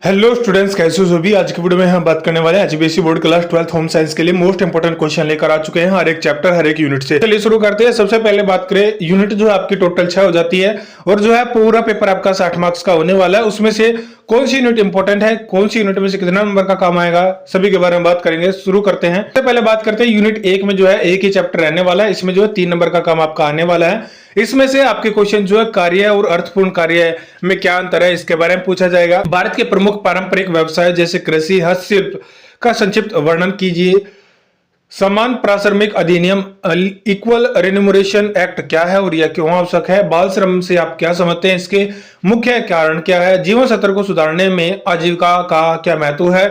Hello students, कैसे हो सभी। आज की वीडियो में हम बात करने वाले हैं HBSC board class 12 home science के लिए मोस्ट इंपोर्टेंट क्वेश्चन लेकर आ चुके हैं हर एक चैप्टर हर एक यूनिट से। चलिए शुरू करते हैं। सबसे पहले बात करें, यूनिट जो है आपकी टोटल 6 हो जाती है और जो है पूरा पेपर आपका 60 मार्क्स का होने वाला है। उसमें से कौन सी यूनिट इंपॉर्टेंट है, कौन सी यूनिट में से कितना नंबर का काम आएगा, सभी के बारे में बात करेंगे। शुरू करते हैं। सबसे पहले बात करते हैं यूनिट 1 में जो है एक ही चैप्टर रहने वाला है। इसमें जो है 3 नंबर का काम आपका आने वाला है। इसमें से आपके क्वेश्चन जो है कार्य और अर्थपूर्ण कार्य में क्या अंतर है, इसके बारे में पूछा जाएगा। भारत के प्रमुख पारंपरिक व्यवसाय जैसे कृषि, हस्तशिल्प का संक्षिप्त वर्णन कीजिए। समान प्राश्रमिक अधिनियम इक्वल रेन्यूमरेशन एक्ट क्या है और यह क्यों आवश्यक है। बाल श्रम से आप क्या समझते हैं, इसके मुख्य कारण क्या है। जीवन स्तर को सुधारने में आजीविका का क्या महत्व है।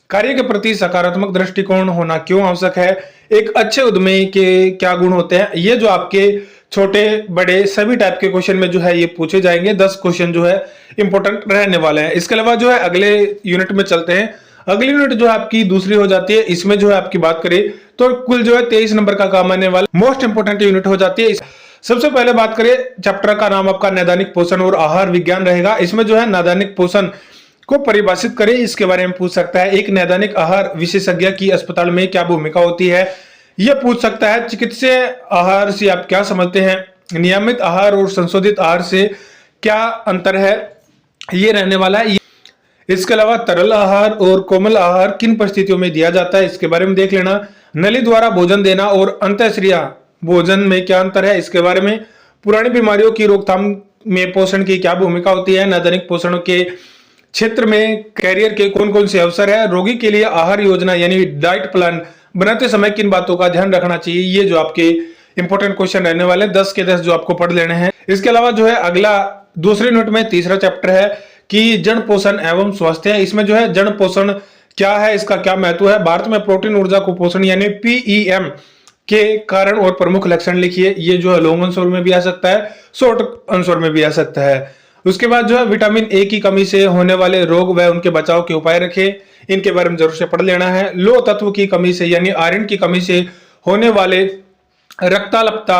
कार्य के प्रति सकारात्मक दृष्टिकोण होना क्यों आवश्यक है। एक अच्छे उद्यमी के क्या गुण होते हैं। ये जो आपके छोटे बड़े सभी टाइप के क्वेश्चन में जो है ये पूछे जाएंगे। 10 क्वेश्चन जो है इंपॉर्टेंट रहने वाले हैं। इसके अलावा जो है अगले यूनिट में चलते हैं। अगली यूनिट जो है आपकी दूसरी हो जाती है। इसमें जो है आपकी बात करें तो कुल जो है 23 नंबर का काम आने वाला मोस्ट इंपोर्टेंट यूनिट हो जाती है। सबसे पहले बात करें, चैप्टर का नाम आपका नैदानिक पोषण और आहार विज्ञान रहेगा। इसमें जो है नैदानिक पोषण को परिभाषित करें, इसके बारे में पूछ सकता है। एक नैदानिक आहार विशेषज्ञ की अस्पताल में क्या भूमिका होती है, यह पूछ सकता है। चिकित्सीय आहार से आप क्या समझते हैं। नियमित आहार और संशोधित आहार से क्या अंतर है, ये रहने वाला है। इसके अलावा तरल आहार और कोमल आहार किन परिस्थितियों में दिया जाता है, इसके बारे में देख लेना। नली द्वारा भोजन देना और अंतःशिरा भोजन में क्या अंतर है, इसके बारे में। पुरानी बीमारियों की रोकथाम में पोषण की क्या भूमिका होती है। नैदानिक पोषण के क्षेत्र में कैरियर के कौन कौन से अवसर है। रोगी के लिए आहार योजना यानी डाइट प्लान बनाते समय किन बातों का ध्यान रखना चाहिए। ये जो आपके इंपॉर्टेंट क्वेश्चन रहने वाले 10 के 10 जो आपको पढ़ लेने हैं। इसके अलावा जो है अगला दूसरे यूनिट में तीसरा चैप्टर है कि जन पोषण एवं स्वास्थ्य है। इसमें जो है जन पोषण क्या है, इसका क्या महत्व है। भारत में प्रोटीन ऊर्जा कुपोषण यानी पीईएम के कारण और प्रमुख लक्षण लिखिए। ये जो है लॉन्ग आंसर में भी आ सकता है, शॉर्ट आंसर में भी आ सकता है। उसके बाद जो है विटामिन ए की कमी से होने वाले रोग व उनके बचाव के उपाय रखें, इनके बारे में जरूर से पढ़ लेना है। लोह तत्व की कमी से यानी आयरन की कमी से होने वाले रक्ताल्पता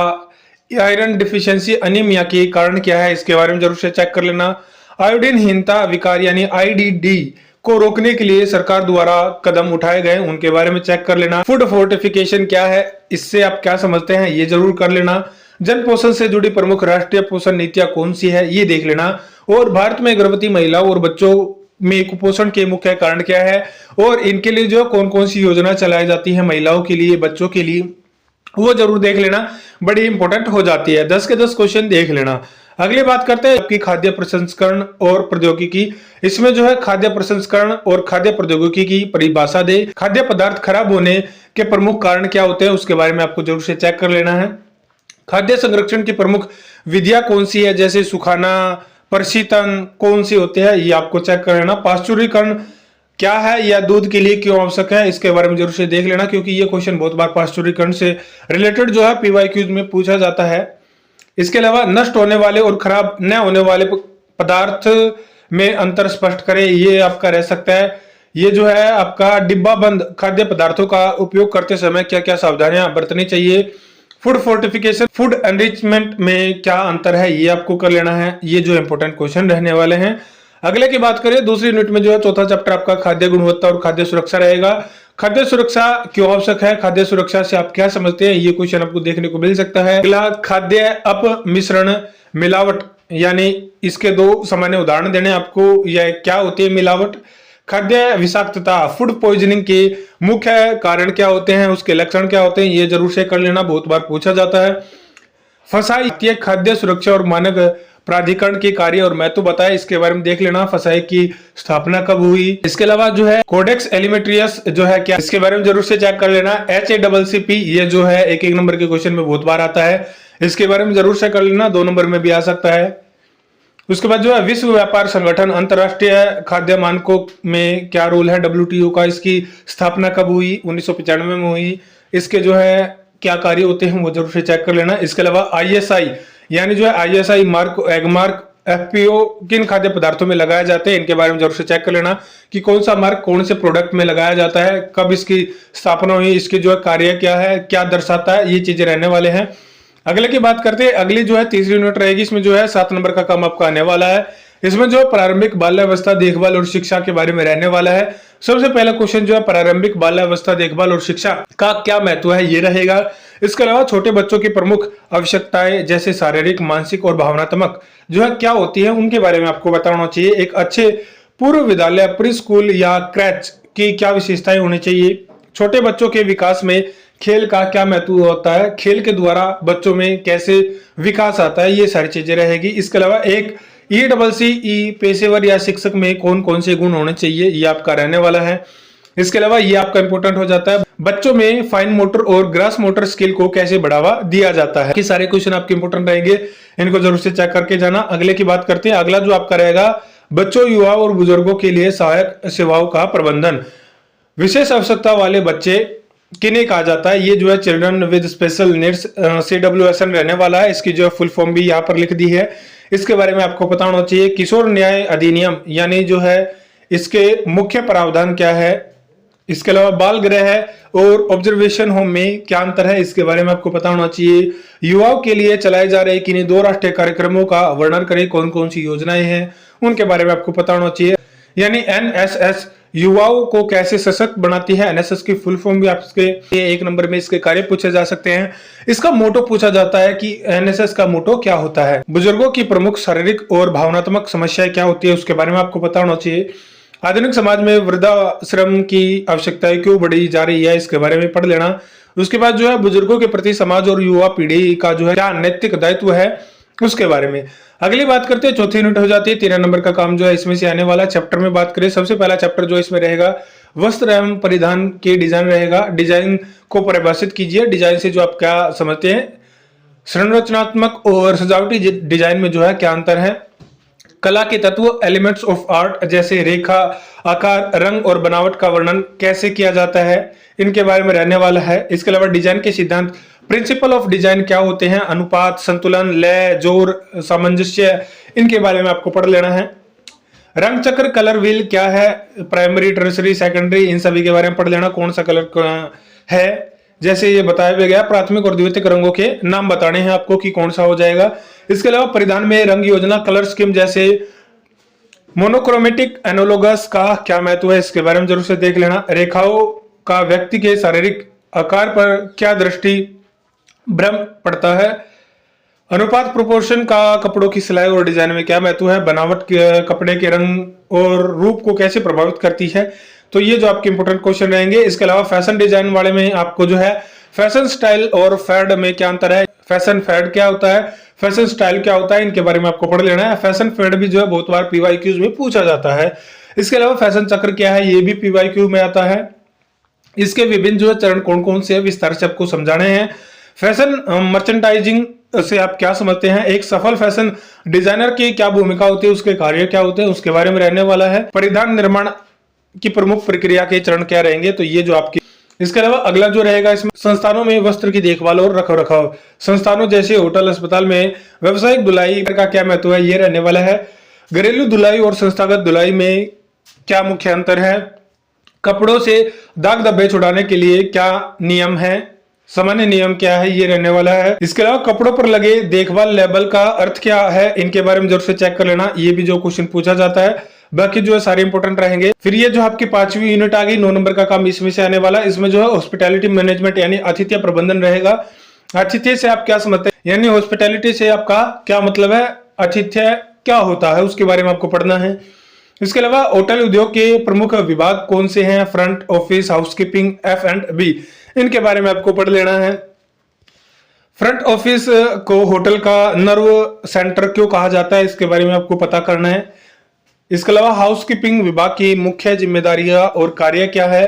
आयरन डिफिशियंसी अनीमिया के कारण क्या है, इसके बारे में जरूर से चेक कर लेना। आयोडीनहीनता विकार यानी आईडीडी को रोकने के लिए सरकार द्वारा कदम उठाए गए, उनके बारे में चेक कर लेना। फूड फोर्टिफिकेशन क्या है, इससे आप क्या समझते हैं, ये जरूर कर लेना। जन पोषण से जुड़ी प्रमुख राष्ट्रीय पोषण नीतियां कौन सी है, ये देख लेना। और भारत में गर्भवती महिलाओं और बच्चों में कुपोषण के मुख्य कारण क्या है और इनके लिए जो कौन कौन सी योजना चलाई जाती है महिलाओं के लिए बच्चों के लिए, वो जरूर देख लेना, बड़ी इंपॉर्टेंट हो जाती है। 10 के 10 क्वेश्चन देख लेना। अगली बात करते हैं आपकी खाद्य प्रसंस्करण और प्रौद्योगिकी। इसमें जो है खाद्य प्रसंस्करण और खाद्य प्रौद्योगिकी की परिभाषा दे। खाद्य पदार्थ खराब होने के प्रमुख कारण क्या होते हैं, उसके बारे में आपको जरूर से चेक कर लेना है। खाद्य संरक्षण की प्रमुख विधियां कौन सी है, जैसे सुखाना, प्रशीतन कौन सी होते हैं, ये आपको चेक कर लेना। पाश्चुरीकरण क्या है या दूध के लिए क्यों आवश्यक है, इसके बारे में जरूर से देख लेना, क्योंकि ये क्वेश्चन बहुत बार पाश्चुरीकरण से रिलेटेड जो है पीवाईक्यूज में पूछा जाता है। इसके अलावा नष्ट होने वाले और खराब न होने वाले पदार्थ में अंतर स्पष्ट करें, ये आपका रह सकता है। ये जो है आपका डिब्बा बंद खाद्य पदार्थों का उपयोग करते समय क्या क्या सावधानियां बरतनी चाहिए। फूड फोर्टिफिकेशन फूड एनरिचमेंट में क्या अंतर है, ये आपको कर लेना है। ये जो इंपॉर्टेंट क्वेश्चन रहने वाले हैं। अगले की बात करें, दूसरी यूनिट में जो है चौथा चैप्टर आपका खाद्य गुणवत्ता और खाद्य सुरक्षा रहेगा। खाद्य सुरक्षा क्यों आवश्यक है, खाद्य सुरक्षा से आप क्या समझते हैं, ये क्वेश्चन आपको देखने को मिल सकता है। अगला खाद्य अपमिश्रण मिलावट, यानी इसके 2 सामान्य उदाहरण देने आपको, यह क्या होती है मिलावट। खाद्य विषाक्तता फूड पॉइजनिंग के मुख्य कारण क्या होते हैं, उसके लक्षण क्या होते हैं, ये जरूर से कर लेना, बहुत बार पूछा जाता है। फसाई खाद्य सुरक्षा और मानक प्राधिकरण के कार्य और महत्व बताए, इसके बारे में देख लेना। फसाई की स्थापना कब हुई। इसके अलावा जो है कोडेक्स एलिमेंट्रियस जो है क्या, इसके बारे में जरूर से चेक कर लेना। HACCP ये जो है एक नंबर के क्वेश्चन में बहुत बार आता है, इसके बारे में जरूर से कर लेना, 2 नंबर में भी आ सकता है। उसके बाद जो है विश्व व्यापार संगठन अंतरराष्ट्रीय खाद्य मानकों में क्या रोल है WTO का, इसकी स्थापना कब हुई, 1995 में हुई। इसके जो है क्या कार्य होते हैं वो जरूर से चेक कर लेना। इसके अलावा ISI यानी जो है ISI मार्क एगमार्क FPO किन खाद्य पदार्थों में लगाए जाते हैं, इनके बारे में जरूर से चेक कर लेना कि कौन सा मार्क कौन से प्रोडक्ट में लगाया जाता है, कब इसकी स्थापना हुई, इसके जो है कार्य क्या है, क्या दर्शाता है, ये चीजें रहने वाले हैं। अगले की बात करते हैं। अगली जो है तीसरी यूनिट रहेगी, इसमें जो है 7 नंबर का काम आपका आने वाला है। इसमें जो है प्रारंभिक बाल्यावस्था देखभाल और शिक्षा के बारे में रहने वाला है। सबसे पहला क्वेश्चन जो है प्रारंभिक बाल्यावस्था देखभाल और शिक्षा का क्या महत्व है ये रहेगा। इसके अलावा छोटे बच्चों की प्रमुख आवश्यकताएं जैसे शारीरिक, मानसिक और भावनात्मक जो है क्या होती है उनके बारे में आपको बताना चाहिए। एक अच्छे पूर्व विद्यालय, प्री स्कूल या क्रैच की क्या विशेषताएं होनी चाहिए। छोटे बच्चों के विकास में खेल का क्या महत्व होता है, खेल के द्वारा बच्चों में कैसे विकास आता है, ये सारी चीजें रहेगी। इसके अलावा एक ECCE पेशेवर या शिक्षक में कौन कौन से गुण होने चाहिए ये आपका रहने वाला है। इसके अलावा ये आपका इंपॉर्टेंट हो जाता है बच्चों में फाइन मोटर और ग्रास मोटर स्किल को कैसे बढ़ावा दिया जाता है। कि सारे क्वेश्चन आपके इंपॉर्टेंट रहेंगे, इनको जरूर से चेक करके जाना। अगले की बात करते हैं। अगला जो आपका रहेगा बच्चों, युवाओं और बुजुर्गों के लिए सहायक सेवाओं का प्रबंधन। विशेष आवश्यकता वाले बच्चे किन्हें कहा जाता है, ये जो है children with special needs, CWSN रहने वाला है। इसकी जो है फुल फॉर्म भी यहाँ पर लिख दी है, इसके बारे में आपको पता होना चाहिए। किशोर न्याय अधिनियम यानी जो है इसके मुख्य प्रावधान क्या है। इसके अलावा बाल गृह और ऑब्जर्वेशन होम में क्या अंतर है, इसके बारे में आपको पता होना चाहिए। युवाओं के लिए चलाए जा रहे किन्हीं 2 राष्ट्रीय कार्यक्रमों का वर्णन करें, कौन कौन सी योजनाएं हैं उनके बारे में आपको पता होना चाहिए। यानी NSS युवाओं को कैसे सशक्त बनाती है। NSS की फुल फॉर्म भी आपके 1 नंबर में इसके कार्य पूछे जा सकते हैं। इसका मोटो पूछा जाता है कि NSS का मोटो क्या होता है। बुजुर्गों की प्रमुख शारीरिक और भावनात्मक समस्याएं क्या होती है उसके बारे में आपको पता होना चाहिए। आधुनिक समाज में वृद्धाश्रम की आवश्यकताएं क्यों बढ़ी जा रही है, इसके बारे में पढ़ लेना। उसके बाद जो है बुजुर्गों के प्रति समाज और युवा पीढ़ी का जो है क्या नैतिक दायित्व है उसके बारे में। अगली बात करते हैं, चौथी यूनिट हो जाती है। 13 नंबर का काम जो है इसमें से आने वाला चैप्टर में बात करें। सबसे पहला चैप्टर जो इसमें रहेगा वस्त्र एवं परिधान के डिजाइन रहेगा। डिजाइन को परिभाषित कीजिए। डिजाइन से जो आप क्या समझते हैं। संरचनात्मक और सजावटी डिजाइन में जो है क्या अंतर है। कला के तत्व एलिमेंट्स ऑफ आर्ट जैसे रेखा, आकार, रंग और बनावट का वर्णन कैसे किया जाता है, इनके बारे में रहने वाला है। इसके अलावा डिजाइन के सिद्धांत प्रिंसिपल ऑफ डिजाइन क्या होते हैं। अनुपात, संतुलन, लय, जोर, सामंजस्य, इनके बारे में आपको पढ़ लेना है। रंग चक्र, कलर व्हील क्या है। प्राइमरी, टर्सरी, सेकेंडरी, इन सभी के बारे में पढ़ लेना। कौन सा कलर है, जैसे ये बताया गया प्राथमिक और द्वितीयक रंगों के नाम बताने हैं आपको कि कौन सा हो जाएगा। इसके अलावा परिधान में रंग योजना, कलर स्कीम जैसे मोनोक्रोमेटिक, एनोलोगस का क्या महत्व है, इसके बारे में जरूर से देख लेना। रेखाओं का व्यक्ति के शारीरिक आकार पर क्या दृष्टि भ्रम पड़ता है। अनुपात, प्रोपोर्शन का कपड़ों की सिलाई और डिजाइन में क्या महत्व है। बनावट कपड़े के रंग और रूप को कैसे प्रभावित करती है। तो ये जो आपके इंपोर्टेंट क्वेश्चन रहेंगे। इसके अलावा फैशन डिजाइन वाले में आपको जो है फैशन स्टाइल और फैड में क्या अंतर है। फैशन फैड क्या होता है, फैशन स्टाइल क्या होता है, इनके बारे में आपको पढ़ लेना है। फैशन फैड भी जो है बहुत बार PYQs में पूछा जाता है। इसके अलावा फैशन चक्र क्या है, ये भी PYQ में आता है। इसके विभिन्न जो है चरण कौन कौन से विस्तार से आपको समझाने हैं। फैशन मर्चेंडाइजिंग से आप क्या समझते हैं। एक सफल फैशन डिजाइनर की क्या भूमिका होती है, उसके कार्य क्या होते हैं, उसके बारे में रहने वाला है। परिधान निर्माण की प्रमुख प्रक्रिया के चरण क्या रहेंगे, तो ये जो आपकी। इसके अलावा अगला जो रहेगा इसमें संस्थानों में वस्त्र की देखभाल और रख रखाव। संस्थानों जैसे होटल, अस्पताल में व्यावसायिक धुलाई का क्या महत्व है, ये रहने वाला है। घरेलू धुलाई और संस्थागत धुलाई में क्या मुख्य अंतर है। कपड़ों से दाग धब्बे छुड़ाने के लिए क्या नियम है, सामान्य नियम क्या है, ये रहने वाला है। इसके अलावा कपड़ों पर लगे देखभाल लेबल का अर्थ क्या है, इनके बारे में जरूर से चेक कर लेना। ये भी जो क्वेश्चन पूछा जाता है। बाकी जो है सारे इंपोर्टेंट रहेंगे। फिर ये जो आपकी 5वीं यूनिट आ गई, 9 नंबर का काम इसमें से आने वाला। इसमें जो है हॉस्पिटैलिटी मैनेजमेंट यानी आतिथ्य प्रबंधन रहेगा। आतिथ्य से आप क्या समझते हैं, यानी हॉस्पिटैलिटी से आपका क्या मतलब है, आतिथ्य क्या होता है, उसके बारे में आपको पढ़ना है। इसके अलावा होटल उद्योग के प्रमुख विभाग कौन से हैं। फ्रंट ऑफिस, हाउसकीपिंग, F&B, इनके बारे में आपको पढ़ लेना है। फ्रंट ऑफिस को होटल का नर्व सेंटर क्यों कहा जाता है, इसके बारे में आपको पता करना है। इसके अलावा हाउसकीपिंग विभाग की मुख्य जिम्मेदारियां और कार्य क्या है।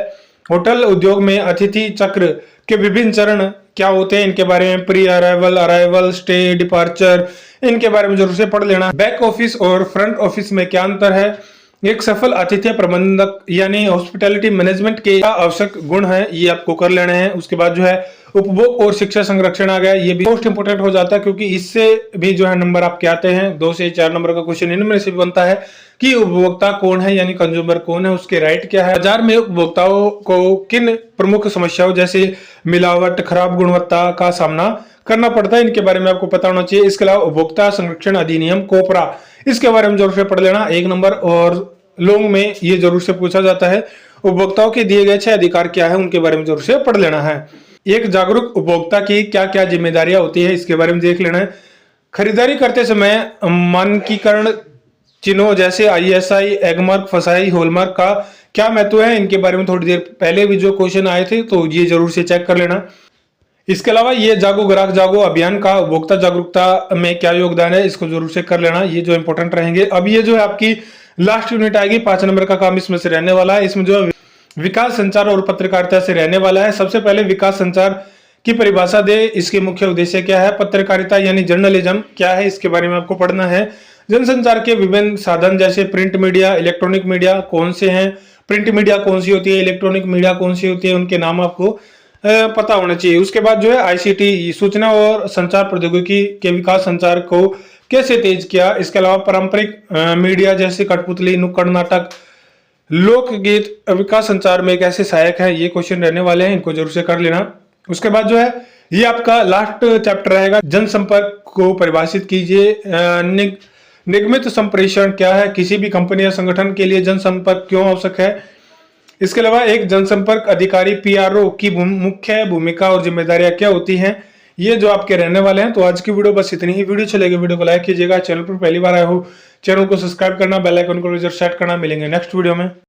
होटल उद्योग में अतिथि चक्र के विभिन्न चरण क्या होते हैं, इनके बारे में। Pre arrival, arrival, stay, departure, इनके बारे में जरूर से पढ़ लेना। बैक ऑफिस और फ्रंट ऑफिस में क्या अंतर है। एक सफल आतिथ्य प्रबंधक यानी हॉस्पिटैलिटी मैनेजमेंट के आवश्यक गुण है, ये आपको कर लेने हैं। उसके बाद जो है उपभोग और शिक्षा संरक्षण आ गया, ये भी मोस्ट इंपोर्टेंट हो जाता है क्योंकि इससे भी जो है नंबर आपके आते हैं। 2 से 4 नंबर का क्वेश्चन इनमें से भी बनता है कि उपभोक्ता कौन है यानी कंज्यूमर कौन है, उसके राइट क्या है। बाजार में उपभोक्ताओं को किन प्रमुख समस्याओं जैसे मिलावट, खराब गुणवत्ता का सामना करना पड़ता है, इनके बारे में आपको पता होना चाहिए। इसके अलावा उपभोक्ता संरक्षण अधिनियम कोपरा इसके बारे में जरूर से पढ़ लेना 1 नंबर। और लॉन्ग में ये जरूर से पूछा जाता है, उपभोक्ताओं के दिए गए 6 अधिकार क्या है, उनके बारे में जरूर से पढ़ लेना है। एक जागरूक उपभोक्ता की क्या क्या जिम्मेदारियां होती है, इसके बारे में देख लेना है। खरीदारी करते समय मानकीकरण चिन्हों जैसे ISI, एगमार्क, फसाई, हॉलमार्क का क्या महत्व है, इनके बारे में थोड़ी देर पहले भी जो क्वेश्चन आए थे तो ये जरूर से चेक कर लेना। इसके अलावा ये जागो ग्राहक जागो अभियान का उपभोक्ता जागरूकता में क्या योगदान है, इसको जरूर से कर लेना, ये जो इंपॉर्टेंट रहेंगे। अब ये जो है आपकी लास्ट यूनिट आएगी, 5 नंबर का काम इसमें से रहने वाला है। इसमें जो है विकास, संचार और पत्रकारिता से रहने वाला है। सबसे पहले विकास संचार की परिभाषा दे, इसके मुख्य उद्देश्य क्या है, पत्रकारिता यानी जर्नलिज्म क्या है, इसके बारे में आपको पढ़ना है। जनसंचार के विभिन्न साधन जैसे प्रिंट मीडिया, इलेक्ट्रॉनिक मीडिया कौन से हैं, प्रिंट मीडिया कौन सी होती है, इलेक्ट्रॉनिक मीडिया कौन सी होती है, उनके नाम आपको पता होना चाहिए। उसके बाद जो है ICT, सूचना और संचार प्रौद्योगिकी के विकास संचार को कैसे तेज किया। इसके अलावा पारंपरिक मीडिया जैसे कठपुतली, नुक्कड़ नाटक, लोकगीत विकास संचार में कैसे सहायक है, ये क्वेश्चन रहने वाले हैं, इनको जरूर से कर लेना। उसके बाद जो है ये आपका लास्ट चैप्टर रहेगा, जनसंपर्क को परिभाषित कीजिए। निगमित संप्रेषण क्या है, किसी भी कंपनी या संगठन के लिए जनसंपर्क क्यों आवश्यक है। इसके अलावा एक जनसंपर्क अधिकारी PRO की मुख्य भूमिका और जिम्मेदारियां क्या होती हैं, ये जो आपके रहने वाले हैं। तो आज की वीडियो बस इतनी ही। वीडियो चलेगी, वीडियो को लाइक कीजिएगा, चैनल पर पहली बार आए हो चैनल को सब्सक्राइब करना, बेल आइकन को जरूर सेट करना। मिलेंगे नेक्स्ट वीडियो में।